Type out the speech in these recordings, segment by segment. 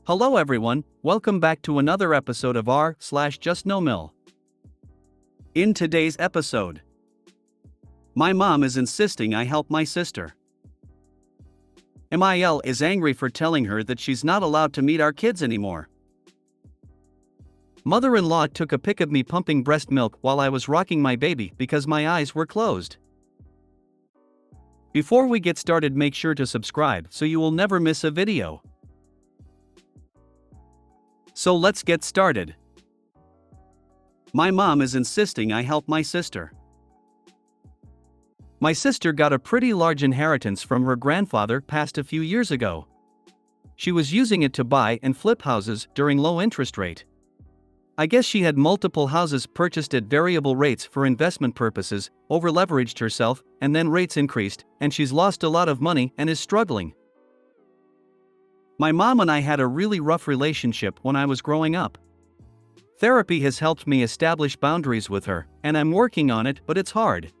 Hello everyone, welcome back to another episode of r/JustNoMil. In today's episode, my mom is insisting I help my sister. Mil is angry for telling her that she's not allowed to meet our kids anymore. Mother-in-law took a pic of me pumping breast milk while I was rocking my baby because my eyes were closed. Before we get started, make sure to subscribe so you will never miss a video. So let's get started. My mom is insisting I help my sister. My sister got a pretty large inheritance from her grandfather passed a few years ago. She was using it to buy and flip houses during low interest rate. I guess she had multiple houses purchased at variable rates for investment purposes, over-leveraged herself, and then rates increased, and she's lost a lot of money and is struggling. My mom and I had a really rough relationship when I was growing up. Therapy has helped me establish boundaries with her, and I'm working on it, but it's hard.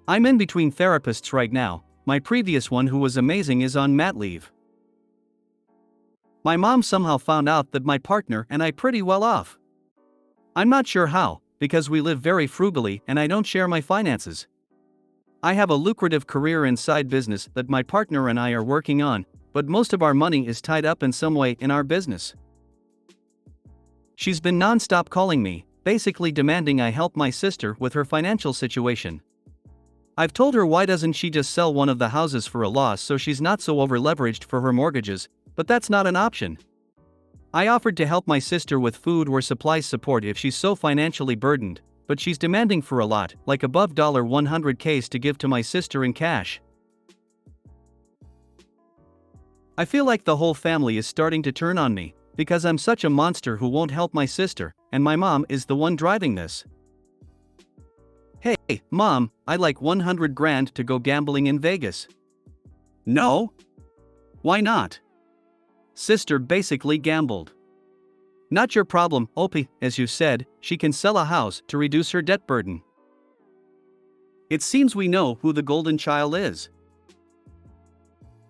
I'm in between therapists right now. My previous one, who was amazing, is on mat leave. My mom somehow found out that my partner and I pretty well off. I'm not sure how, because we live very frugally and I don't share my finances. I have a lucrative career in side business that my partner and I are working on, but most of our money is tied up in some way in our business. She's been non-stop calling me, basically demanding I help my sister with her financial situation. I've told her why doesn't she just sell one of the houses for a loss so she's not so over-leveraged for her mortgages, but that's not an option. I offered to help my sister with food or supplies support if she's so financially burdened, but she's demanding for a lot, like above $100K to give to my sister in cash. I feel like the whole family is starting to turn on me, because I'm such a monster who won't help my sister, and my mom is the one driving this. Hey, mom, I'd like 100 grand to go gambling in Vegas. No? Why not? Sister basically gambled. Not your problem, Opie, as you said, she can sell a house to reduce her debt burden. It seems we know who the golden child is.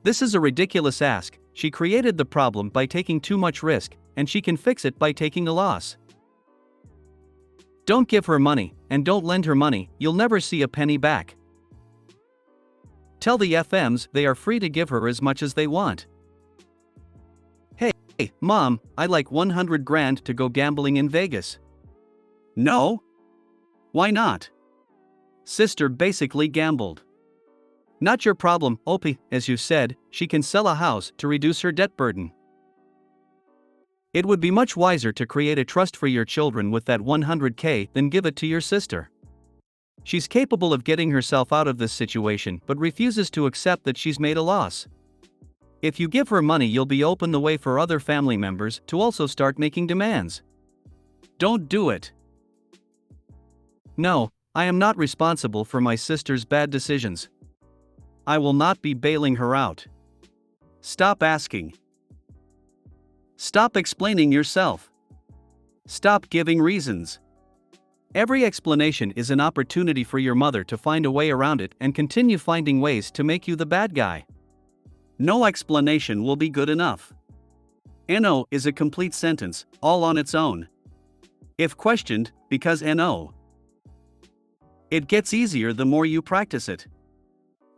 This is a ridiculous ask. She created the problem by taking too much risk, and she can fix it by taking a loss. Don't give her money, and don't lend her money, you'll never see a penny back. Tell the FMs they are free to give her as much as they want. Hey, mom, I'd like 100 grand to go gambling in Vegas. No? Why not? Sister basically gambled. Not your problem, Opie, as you said, she can sell a house to reduce her debt burden. It would be much wiser to create a trust for your children with that 100K than give it to your sister. She's capable of getting herself out of this situation but refuses to accept that she's made a loss. If you give her money, you'll be open the way for other family members to also start making demands. Don't do it. No, I am not responsible for my sister's bad decisions. I will not be bailing her out. Stop asking. Stop explaining yourself. Stop giving reasons. Every explanation is an opportunity for your mother to find a way around it and continue finding ways to make you the bad guy. No explanation will be good enough. No is a complete sentence, all on its own. If questioned, because no. It gets easier the more you practice it.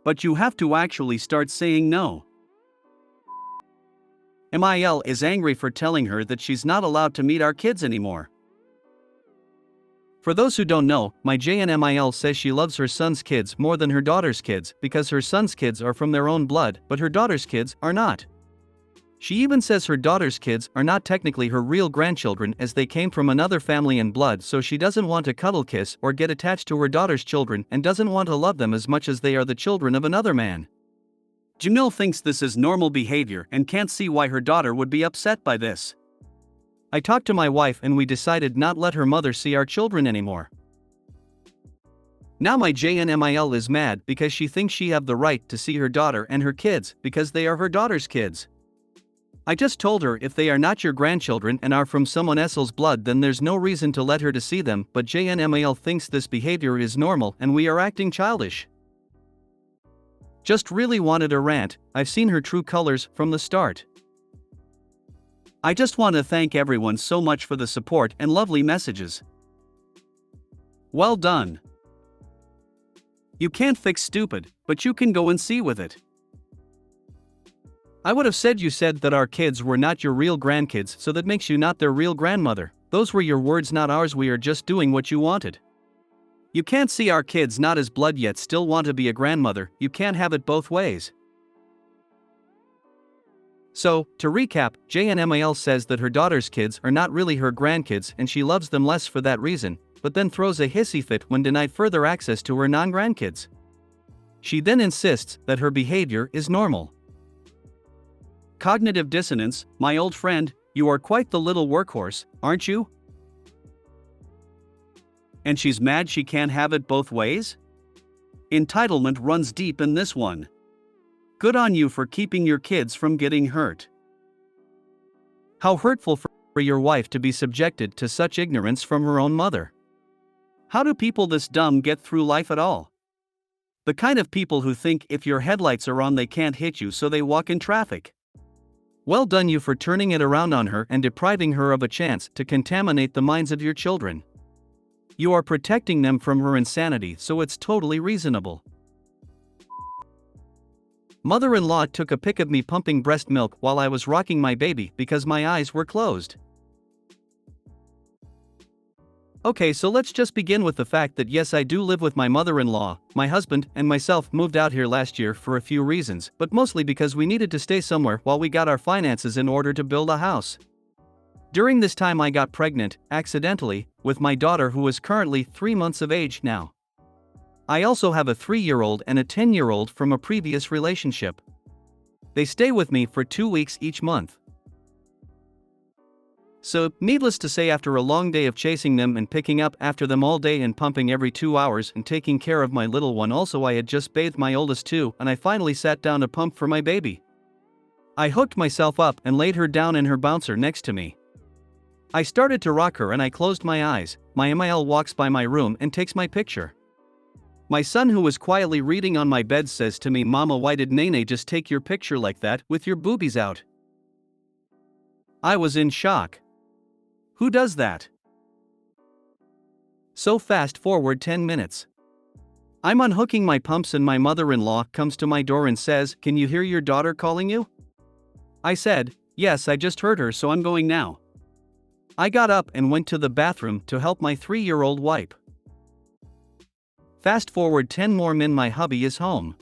But you have to actually start saying no. Mil is angry for telling her that she's not allowed to meet our kids anymore. For those who don't know, my Mil says she loves her son's kids more than her daughter's kids because her son's kids are from their own blood, but her daughter's kids are not. She even says her daughter's kids are not technically her real grandchildren as they came from another family and blood, so she doesn't want to cuddle kiss or get attached to her daughter's children and doesn't want to love them as much as they are the children of another man. Jamil thinks this is normal behavior and can't see why her daughter would be upset by this. I talked to my wife and we decided not let her mother see our children anymore. Now my Mil is mad because she thinks she have the right to see her daughter and her kids because they are her daughter's kids. I just told her if they are not your grandchildren and are from someone else's blood, then there's no reason to let her to see them, but JustNoMil thinks this behavior is normal and we are acting childish. Just really wanted a rant. I've seen her true colors from the start. I just want to thank everyone so much for the support and lovely messages. Well done. You can't fix stupid, but you can go and see with it. I would have said you said that our kids were not your real grandkids, so that makes you not their real grandmother. Those were your words, not ours. We are just doing what you wanted. You can't see our kids not as blood yet still want to be a grandmother. You can't have it both ways. So, to recap, JustNoMil says that her daughter's kids are not really her grandkids and she loves them less for that reason, but then throws a hissy fit when denied further access to her non-grandkids. She then insists that her behavior is normal. Cognitive dissonance, my old friend, you are quite the little workhorse, aren't you? And she's mad she can't have it both ways? Entitlement runs deep in this one. Good on you for keeping your kids from getting hurt. How hurtful for your wife to be subjected to such ignorance from her own mother. How do people this dumb get through life at all? The kind of people who think if your headlights are on they can't hit you, so they walk in traffic. Well done you for turning it around on her and depriving her of a chance to contaminate the minds of your children. You are protecting them from her insanity, so it's totally reasonable. Mother-in-law took a pic of me pumping breast milk while I was rocking my baby because my eyes were closed. Okay, so let's just begin with the fact that yes, I do live with my mother-in-law. My husband and myself moved out here last year for a few reasons, but mostly because we needed to stay somewhere while we got our finances in order to build a house. During this time I got pregnant, accidentally, with my daughter who is currently 3 months of age now. I also have a 3-year-old and a 10-year-old from a previous relationship. They stay with me for 2 weeks each month. So, needless to say, after a long day of chasing them and picking up after them all day and pumping every 2 hours and taking care of my little one, also I had just bathed my oldest too, and I finally sat down to pump for my baby. I hooked myself up and laid her down in her bouncer next to me. I started to rock her and I closed my eyes. My MIL walks by my room and takes my picture. My son, who was quietly reading on my bed, says to me, "Mama, why did Nene just take your picture like that, with your boobies out?" I was in shock. Who does that? So fast forward 10 minutes. I'm unhooking my pumps and my mother-in-law comes to my door and says, "Can you hear your daughter calling you?" I said, "Yes, I just heard her, so I'm going now." I got up and went to the bathroom to help my 3-year-old wipe. Fast forward 10 more min, my hubby is home.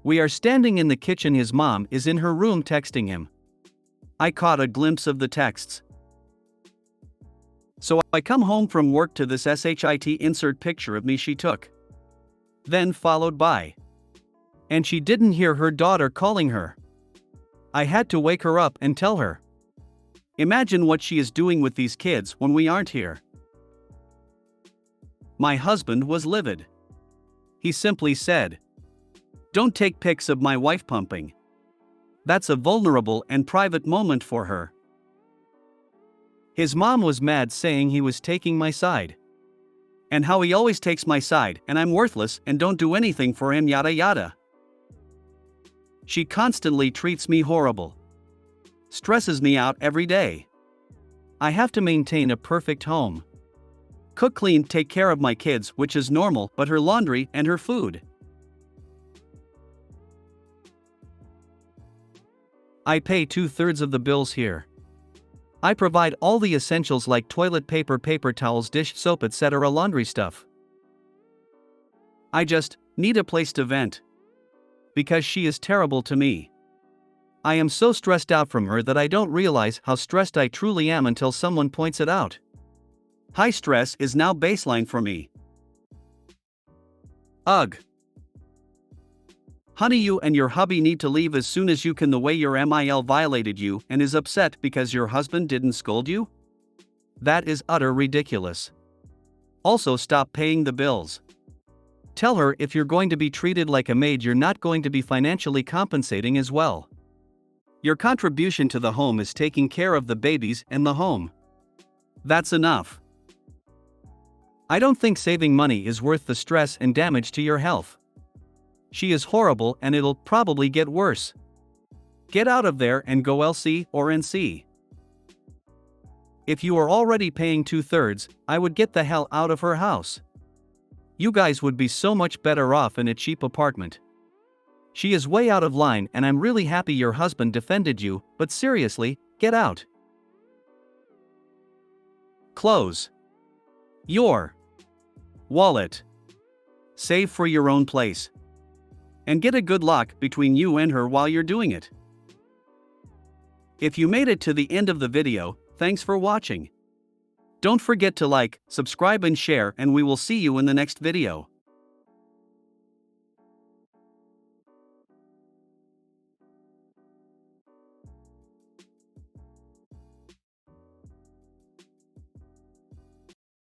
We are standing in the kitchen, his mom is in her room texting him. I caught a glimpse of the texts. So I come home from work to this shit insert picture of me she took. Then followed by. And she didn't hear her daughter calling her. I had to wake her up and tell her. Imagine what she is doing with these kids when we aren't here. My husband was livid. He simply said, "Don't take pics of my wife pumping. That's a vulnerable and private moment for her." His mom was mad, saying he was taking my side. And how he always takes my side and I'm worthless and don't do anything for him, yada yada. She constantly treats me horrible. Stresses me out every day. I have to maintain a perfect home. Cook, clean, take care of my kids, which is normal, but her laundry and her food. I pay 2/3 of the bills here. I provide all the essentials like toilet paper, paper towels, dish soap, etc., laundry stuff. I just need a place to vent. Because she is terrible to me. I am so stressed out from her that I don't realize how stressed I truly am until someone points it out. High stress is now baseline for me. Ugh. Honey, you and your hubby need to leave as soon as you can. The way your MIL violated you and is upset because your husband didn't scold you? That is utter ridiculous. Also, stop paying the bills. Tell her if you're going to be treated like a maid, you're not going to be financially compensating as well. Your contribution to the home is taking care of the babies and the home. That's enough. I don't think saving money is worth the stress and damage to your health. She is horrible and it'll probably get worse. Get out of there and go LC or NC. If you are already paying 2/3, I would get the hell out of her house. You guys would be so much better off in a cheap apartment. She is way out of line and I'm really happy your husband defended you, but seriously, get out. Close your wallet. Save for your own place. And get a good lock between you and her while you're doing it. If you made it to the end of the video, thanks for watching. Don't forget to like, subscribe and share, and we will see you in the next video.